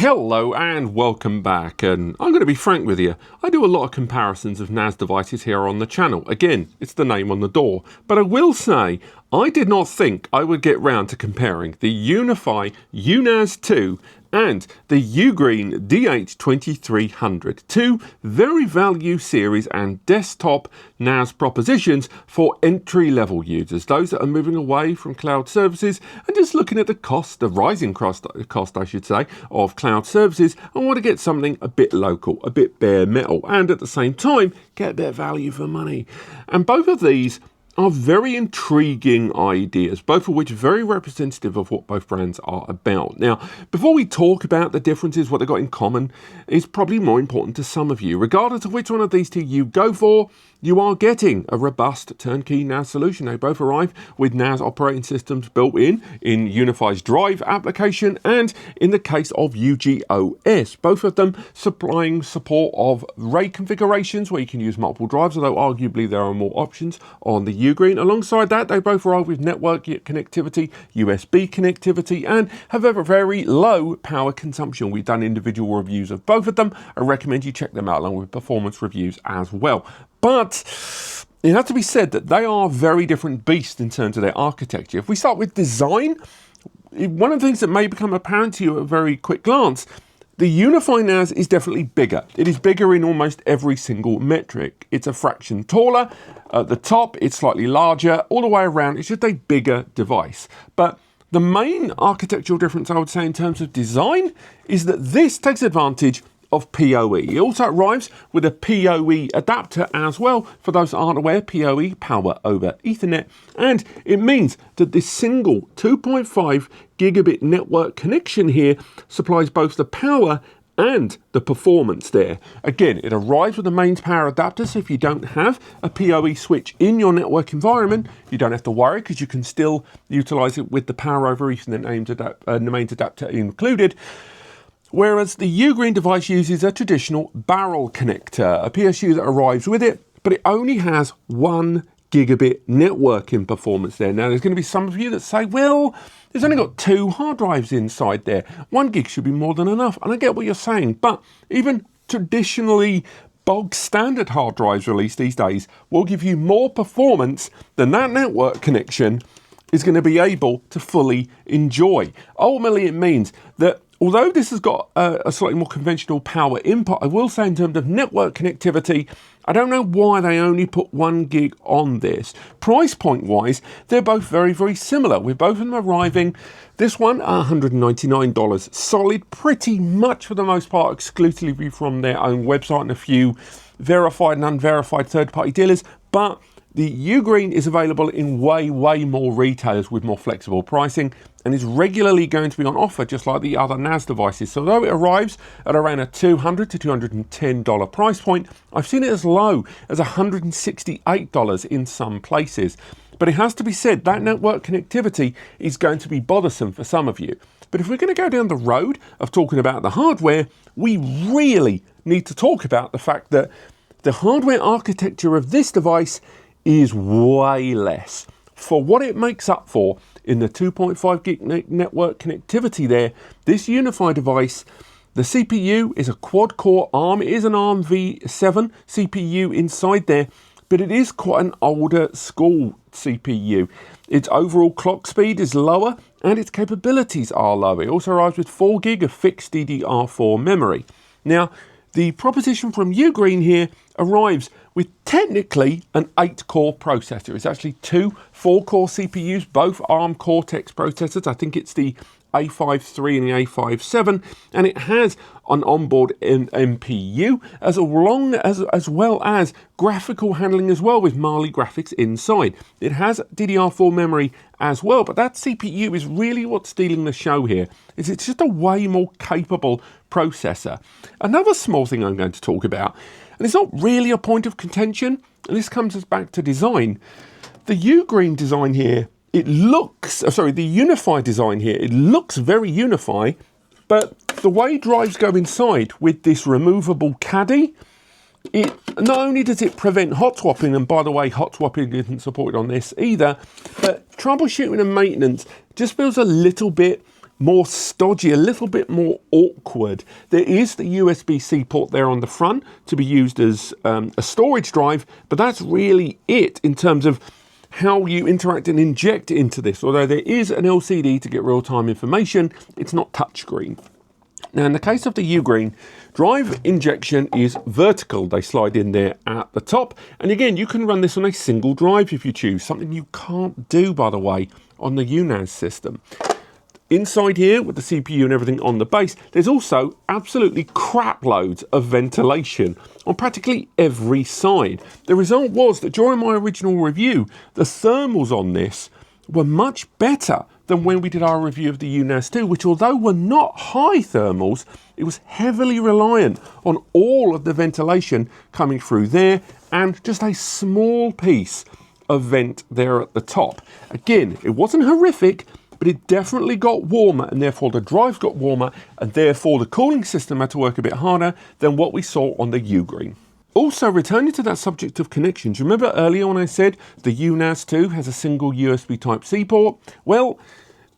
Hello and welcome back, and I'm going to be frank with you, I do a lot of comparisons of NAS devices here on the channel. Again, it's the name on the door, but I will say I did not think I would get round to comparing the UniFi UNAS 2 and the UGREEN DH2300, two very value series and desktop NAS propositions for entry-level users, those that are moving away from cloud services and just looking at the cost, the rising cost I should say, of cloud services and want to get something a bit local, a bit bare metal, and at the same time get a bit of value for money. And both of these are very intriguing ideas, both of which are very representative of what both brands are about. Now, before we talk about the differences, what they've got in common is probably more important to some of you. Regardless of which one of these two you go for, you are getting a robust turnkey NAS solution. They both arrive with NAS operating systems built in UniFi's Drive application and in the case of UGOS. Both of them supplying support of RAID configurations where you can use multiple drives, although arguably there are more options on the UGREEN. Alongside that, they both arrive with network connectivity, USB connectivity, and have a very low power consumption. We've done individual reviews of both of them. I recommend you check them out along with performance reviews as well. But it has to be said that they are very different beasts in terms of their architecture. If we start with design, one of the things that may become apparent to you at a very quick glance, the UniFi NAS is definitely bigger. It is bigger in almost every single metric. It's a fraction taller. At the top, it's slightly larger. All the way around, it's just a bigger device. But the main architectural difference, I would say, in terms of design, is that this takes advantage of PoE. It also arrives with a PoE adapter as well. For those that aren't aware, PoE, power over Ethernet, and it means that this single 2.5 gigabit network connection here supplies both the power and the performance there. Again, it arrives with a mains power adapter, so if you don't have a PoE switch in your network environment, you don't have to worry because you can still utilize it with the power over Ethernet mains adapter included. Whereas the UGREEN device uses a traditional barrel connector, a PSU that arrives with it, but it only has 1 gigabit networking performance there. Now, there's going to be some of you that say, well, it's only got 2 hard drives inside there. 1 gig should be more than enough. And I get what you're saying, but even traditionally bog standard hard drives released these days will give you more performance than that network connection is going to be able to fully enjoy. Ultimately, it means that although this has got a slightly more conventional power input, I will say in terms of network connectivity, I don't know why they only put 1 gig on this. Price point wise, they're both very, very similar, with both of them arriving, this one $199 solid, pretty much for the most part exclusively from their own website and a few verified and unverified third-party dealers, but the UGREEN is available in way more retailers with more flexible pricing and is regularly going to be on offer just like the other NAS devices. So though it arrives at around a $200 to $210 price point, I've seen it as low as $168 in some places. But it has to be said that network connectivity is going to be bothersome for some of you. But if we're going to go down the road of talking about the hardware, we really need to talk about the fact that the hardware architecture of this device is way less. For what it makes up for in the 2.5 gig network connectivity there, this UniFi device, the CPU is a quad-core ARM. It is an ARM v7 CPU inside there, but it is quite an older school CPU. Its overall clock speed is lower and its capabilities are lower. It also arrives with 4 gig of fixed DDR4 memory. Now, the proposition from UGREEN here arrives with technically an 8-core processor. It's actually 2 4-core CPUs, both ARM Cortex processors. I think it's the A53 and the A57, and it has an onboard MPU as well as graphical handling as well with Mali graphics inside. It has DDR4 memory as well, but that CPU is really what's stealing the show here. It's just a way more capable processor. Another small thing I'm going to talk about, and it's not really a point of contention, and this comes us back to design. The UGREEN design here, the UniFi design here, it looks very UniFi, but the way drives go inside with this removable caddy, it not only does it prevent hot swapping, and by the way, hot swapping isn't supported on this either, but troubleshooting and maintenance just feels a little bit more stodgy, a little bit more awkward. There is the USB-C port there on the front to be used as a storage drive, but that's really it in terms of how you interact and inject into this. Although there is an LCD to get real-time information, it's not touchscreen. Now, in the case of the UGREEN, drive injection is vertical. They slide in there at the top. And again, you can run this on a single drive if you choose, something you can't do, by the way, on the UNAS system. Inside here, with the CPU and everything on the base, there's also absolutely crap loads of ventilation on practically every side. The result was that during my original review, the thermals on this were much better than when we did our review of the UNAS 2, which although were not high thermals, it was heavily reliant on all of the ventilation coming through there and just a small piece of vent there at the top. Again, it wasn't horrific, but it definitely got warmer, and therefore the drive got warmer, and therefore the cooling system had to work a bit harder than what we saw on the UGREEN. Also, returning to that subject of connections, remember earlier when I said the UNAS 2 has a single USB Type-C port? Well,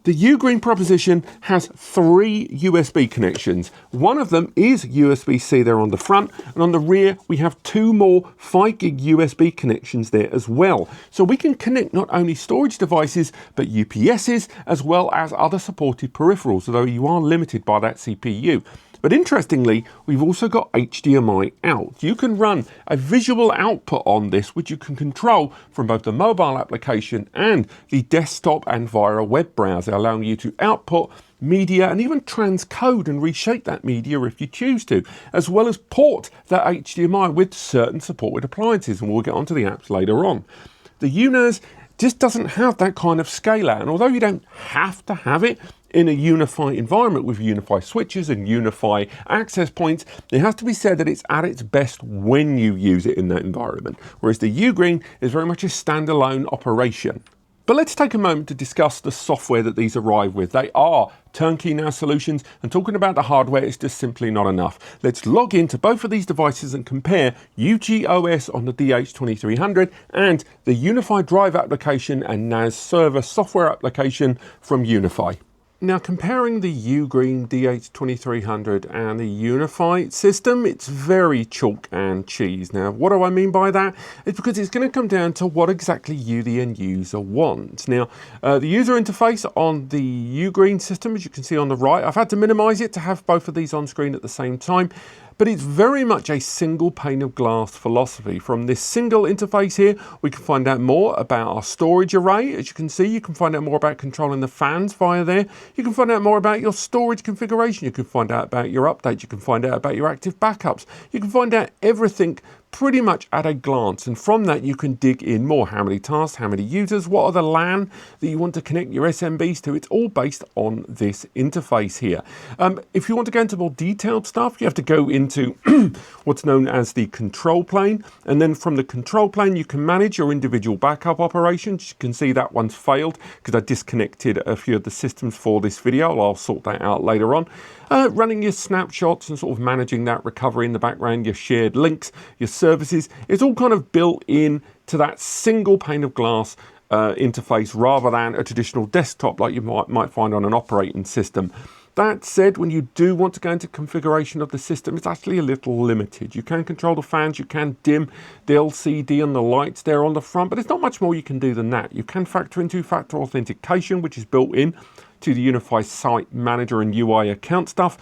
the UGREEN proposition has 3 USB connections. One of them is USB-C there on the front, and on the rear we have 2 more 5 gig USB connections there as well. So we can connect not only storage devices, but UPSs, as well as other supported peripherals, although you are limited by that CPU. But interestingly, we've also got HDMI out. You can run a visual output on this, which you can control from both the mobile application and the desktop and via a web browser, allowing you to output media and even transcode and reshape that media if you choose to, as well as port that HDMI with certain supported appliances, and we'll get onto the apps later on. The UNAS just doesn't have that kind of scale out, and although you don't have to have it in a UniFi environment with UniFi switches and UniFi access points, it has to be said that it's at its best when you use it in that environment, whereas the UGREEN is very much a standalone operation. But let's take a moment to discuss the software that these arrive with. They are turnkey NAS solutions, and talking about the hardware is just simply not enough. Let's log into both of these devices and compare UGOS on the DH2300 and the UniFi Drive application and NAS server software application from UniFi. Now, comparing the UGREEN DH2300 and the UniFi system, it's very chalk and cheese. Now, what do I mean by that? It's because it's going to come down to what exactly you, the end user, want. Now, the user interface on the UGREEN system, as you can see on the right, I've had to minimize it to have both of these on screen at the same time. But it's very much a single pane of glass philosophy. From this single interface here, we can find out more about our storage array. As you can see, you can find out more about controlling the fans via there. You can find out more about your storage configuration. You can find out about your updates. You can find out about your active backups. You can find out everything pretty much at a glance, and from that you can dig in more. How many tasks, how many users, what are the LAN that you want to connect your SMBs to? It's all based on this interface here. If you want to go into more detailed stuff, you have to go into what's known as the control plane, and then from the control plane you can manage your individual backup operations. You can see that one's failed because I disconnected a few of the systems for this video. I'll sort that out later on. Running your snapshots and sort of managing that recovery in the background, your shared links, your services, it's all kind of built in to that single pane of glass interface rather than a traditional desktop like you might find on an operating system. That said, when you do want to go into configuration of the system, it's actually a little limited. You can control the fans, you can dim the LCD and the lights there on the front, but there's not much more you can do than that. You can factor in two-factor authentication, which is built in to the UniFi Site Manager and UI account stuff.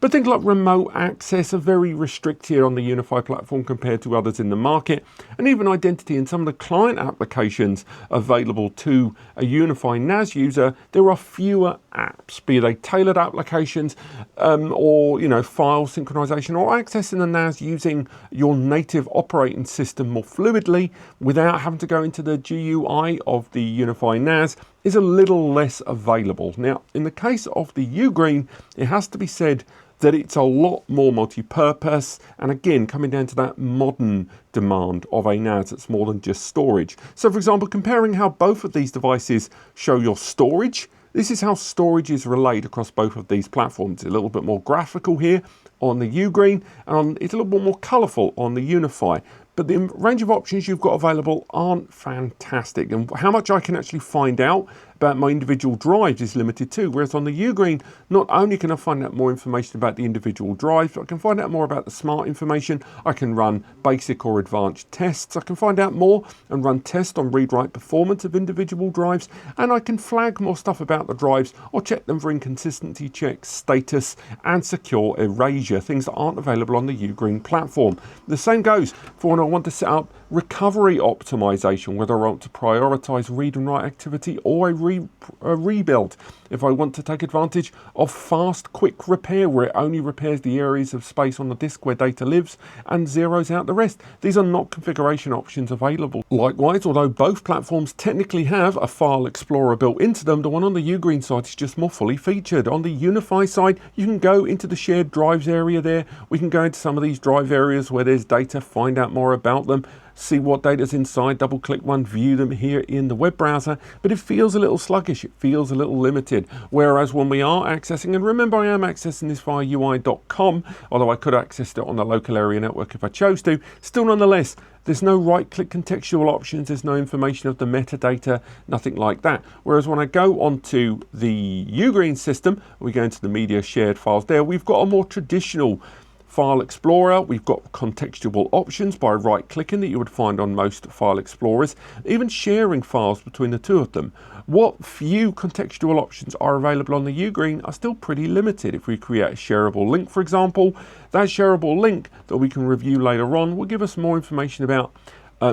But things like remote access are very restricted on the UniFi platform compared to others in the market, and even identity in some of the client applications available to a UniFi NAS user, there are fewer apps, be they tailored applications or file synchronization or accessing the NAS using your native operating system more fluidly without having to go into the GUI of the UniFi NAS is a little less available. Now, in the case of the UGREEN, it has to be said that it's a lot more multi-purpose, and again, coming down to that modern demand of a NAS that's more than just storage. So for example, comparing how both of these devices show your storage, this is how storage is relayed across both of these platforms. It's a little bit more graphical here on the UGREEN, and it's a little bit more colourful on the UniFi. But the range of options you've got available aren't fantastic. And how much I can actually find out about my individual drives is limited too, whereas on the UGREEN, not only can I find out more information about the individual drives, but I can find out more about the smart information. I can run basic or advanced tests. I can find out more and run tests on read-write performance of individual drives, and I can flag more stuff about the drives or check them for inconsistency checks, status, and secure erasure, things that aren't available on the UGREEN platform. The same goes for when I want to set up recovery optimization, whether I want to prioritize read and write activity or a rebuild. If I want to take advantage of fast, quick repair, where it only repairs the areas of space on the disk where data lives and zeroes out the rest. These are not configuration options available. Likewise, although both platforms technically have a file explorer built into them, the one on the UGREEN side is just more fully featured. On the UniFi side, you can go into the shared drives area there. We can go into some of these drive areas where there's data, find out more about them, see what data's inside, double click one, view them here in the web browser, but it feels a little sluggish, it feels a little limited. Whereas when we are accessing, and remember I am accessing this via UI.com, although I could access it on the local area network if I chose to, still nonetheless, there's no right-click contextual options, there's no information of the metadata, nothing like that. Whereas when I go onto the UGREEN system, we go into the media shared files there, we've got a more traditional File Explorer. We've got contextual options by right-clicking that you would find on most file explorers, even sharing files between the two of them. What few contextual options are available on the UGREEN are still pretty limited. If we create a shareable link, for example, that shareable link that we can review later on will give us more information about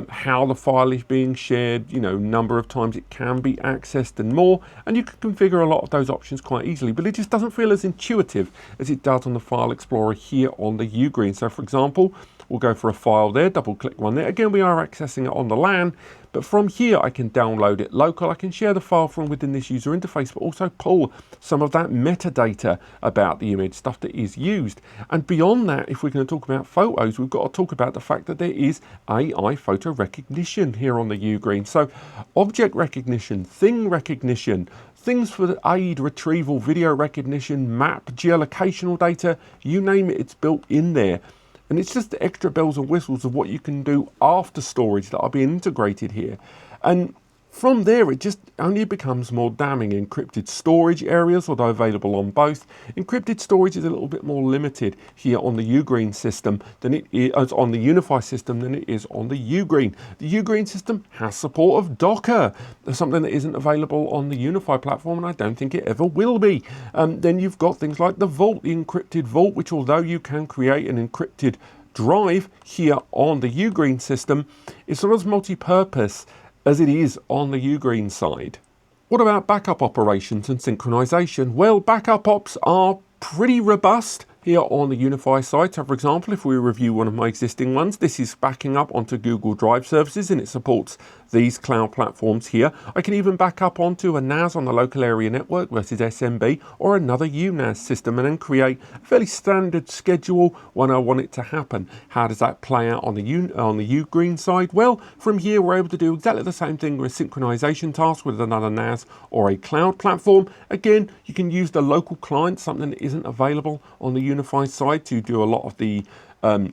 how the file is being shared, number of times it can be accessed and more, and you can configure a lot of those options quite easily, but it just doesn't feel as intuitive as it does on the File Explorer here on the UGREEN. So for example, we'll go for a file there, double click one there. Again, we are accessing it on the LAN, but from here I can download it local. I can share the file from within this user interface, but also pull some of that metadata about the image, stuff that is used. And beyond that, if we're going to talk about photos, we've got to talk about the fact that there is AI photo recognition here on the UGREEN. So object recognition, thing recognition, things for aid, retrieval, video recognition, map, geolocational data, you name it, it's built in there. And it's just the extra bells and whistles of what you can do after storage that are being integrated here. And from there, it just only becomes more damning. Encrypted storage areas, although available on both. Encrypted storage is a little bit more limited here on the UGREEN system than it is on the UniFi system than it is on the UGREEN. The UGREEN system has support of Docker. There's something that isn't available on the UniFi platform, and I don't think it ever will be. Then you've got things like the Vault, the encrypted Vault, which although you can create an encrypted drive here on the UGREEN system, it's not as multi-purpose as it is on the UGREEN side. What about backup operations and synchronization? Well, backup ops are pretty robust here on the UniFi side. So for example, if we review one of my existing ones, this is backing up onto Google Drive services and it supports these cloud platforms here. I can even back up onto a NAS on the local area network versus SMB or another U-NAS system and then create a fairly standard schedule when I want it to happen. How does that play out on the UGREEN side? Well, from here we're able to do exactly the same thing with synchronization tasks with another NAS or a cloud platform. Again, you can use the local client, something that isn't available on the UniFi side, to do a lot of the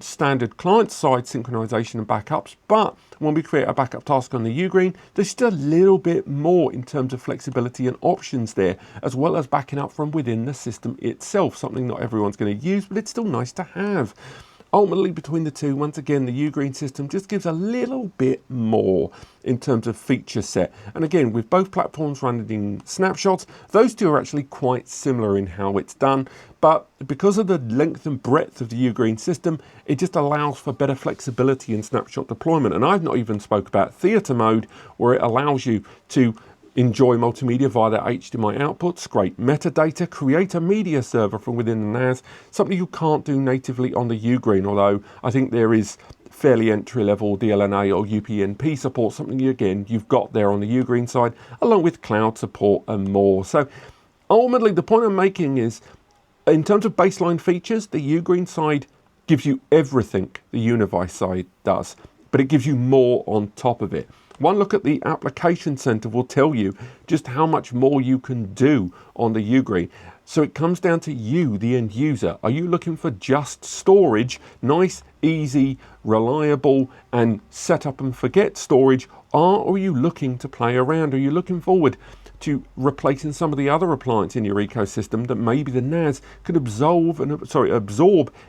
standard client-side synchronization and backups, but when we create a backup task on the UGREEN, there's just a little bit more in terms of flexibility and options there, as well as backing up from within the system itself, something not everyone's going to use, but it's still nice to have. Ultimately, between the two, once again, the UGREEN system just gives a little bit more in terms of feature set. And again, with both platforms running snapshots, those two are actually quite similar in how it's done. But because of the length and breadth of the UGREEN system, it just allows for better flexibility in snapshot deployment. And I've not even spoke about theater mode, where it allows you to enjoy multimedia via their HDMI output, scrape metadata, create a media server from within the NAS, something you can't do natively on the UGREEN, although I think there is fairly entry-level DLNA or UPnP support, something again you've got there on the UGREEN side, along with cloud support and more. So ultimately the point I'm making is, in terms of baseline features, the UGREEN side gives you everything the UniFi side does, but it gives you more on top of it. One look at the application center will tell you just how much more you can do on the UGREEN. So it comes down to you, the end user. Are you looking for just storage, nice, easy, reliable, and set up and forget storage? Or are you looking to play around? Are you looking forward to replacing some of the other appliances in your ecosystem that maybe the NAS could absorb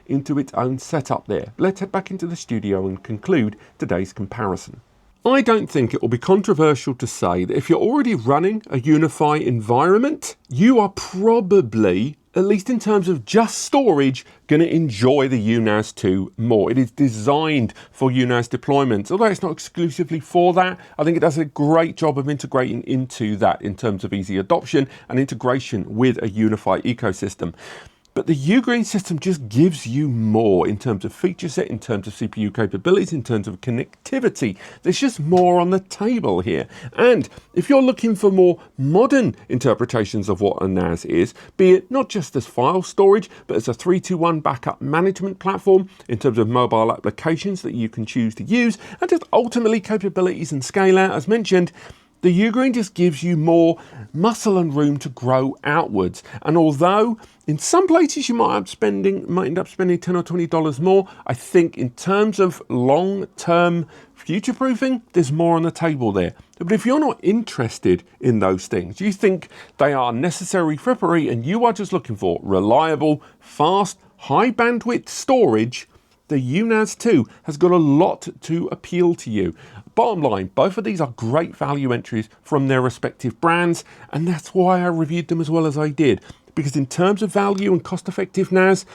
into its own setup there. Let's head back into the studio and conclude today's comparison. I don't think it will be controversial to say that if you're already running a UniFi environment, you are probably, at least in terms of just storage, going to enjoy the UNAS 2 more. It is designed for UNAS deployments. Although it's not exclusively for that, I think it does a great job of integrating into that in terms of easy adoption and integration with a UniFi ecosystem. But the UGREEN system just gives you more in terms of feature set, in terms of CPU capabilities, in terms of connectivity. There's just more on the table here. And if you're looking for more modern interpretations of what a NAS is, be it not just as file storage, but as a 3-2-1 backup management platform in terms of mobile applications that you can choose to use, and just ultimately capabilities and scale out, as mentioned, the UGREEN just gives you more muscle and room to grow outwards. And although in some places you might end up spending $10 or $20 more, I think in terms of long-term future-proofing, there's more on the table there. But if you're not interested in those things, you think they are necessary frippery and you are just looking for reliable, fast, high bandwidth storage, the UNAS 2 has got a lot to appeal to you. Bottom line, both of these are great value entries from their respective brands, and that's why I reviewed them as well as I did. Because in terms of value and cost-effective NAS,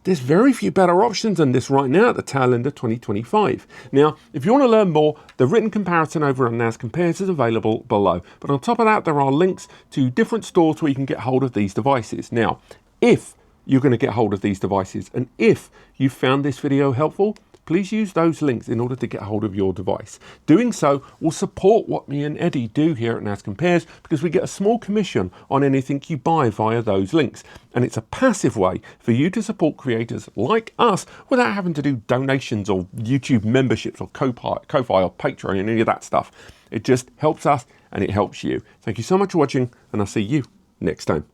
there's very few better options than this right now at the tail end of 2025. Now, if you want to learn more, the written comparison over on NAS Compares is available below. But on top of that, there are links to different stores where you can get hold of these devices. Now, if you're going to get hold of these devices, and if you found this video helpful, please use those links in order to get hold of your device. Doing so will support what me and Eddie do here at NAS Compares, because we get a small commission on anything you buy via those links. And it's a passive way for you to support creators like us without having to do donations or YouTube memberships or Ko-Fi or Patreon and any of that stuff. It just helps us and it helps you. Thank you so much for watching, and I'll see you next time.